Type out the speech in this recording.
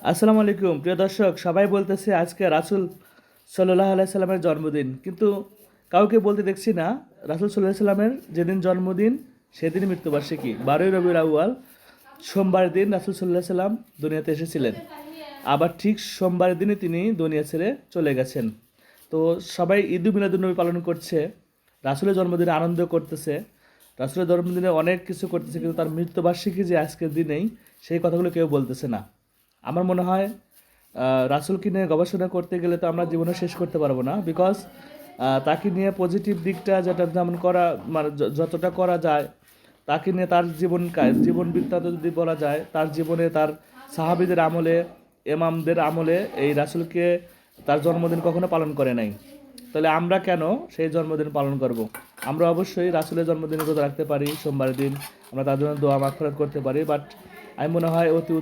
আসসালামু আলাইকুম প্রিয় দর্শক, সবাই বলতেছে আজকে রাসূল সাল্লাল্লাহু আলাইহি সাল্লামের জন্মদিন, কিন্তু কাউকে বলতে দেখছি না রাসূল সাল্লাল্লাহু আলাইহি সাল্লামের যেদিন জন্মদিন সেদিনই মৃত্যুবার্ষিকী 12ই রবিউল আউয়াল সোমবার দিন রাসূল সাল্লাল্লাহু আলাইহি সাল্লাম দুনিয়াতে এসেছিলেন। আবার ঠিক সোমবার দিনই তিনি দুনিয়া ছেড়ে চলে গেছেন। তো সবাই ঈদ মিলাদুন নবী পালন করছে, রাসূলের জন্মদিনে আনন্দ করতেছে, রাসূলের জন্মদিনে অনেক কিছু করতেছে, কিন্তু তার মৃত্যুবার্ষিকী যে আজকের দিনেই সেই কথাগুলো কেউ বলতেছে না। আমার মনে হয় রাসূলকে নিয়ে গবেষণা করতে গেলে তো আমরা জীবনে শেষ করতে পারবো না, বিকজ তাকে নিয়ে পজিটিভ দিকটা যেটা যেমন করা মানে যতটা করা যায়, তাকে নিয়ে তার জীবন বৃত্তান্ত যদি বলা যায়, তার জীবনে তার সাহাবীদের আমলে, ইমামদের আমলে এই রাসূলকে তার জন্মদিন কখনো পালন করে নাই। তাহলে আমরা কেন সেই জন্মদিন পালন করব? আমরা অবশ্যই রাসূলের জন্মদিনে রোজা রাখতে পারি, সোমবার দিন আমরা তার জন্য দোয়া মাগফিরাত করতে পারি, বাট আমি মনে হয় অতি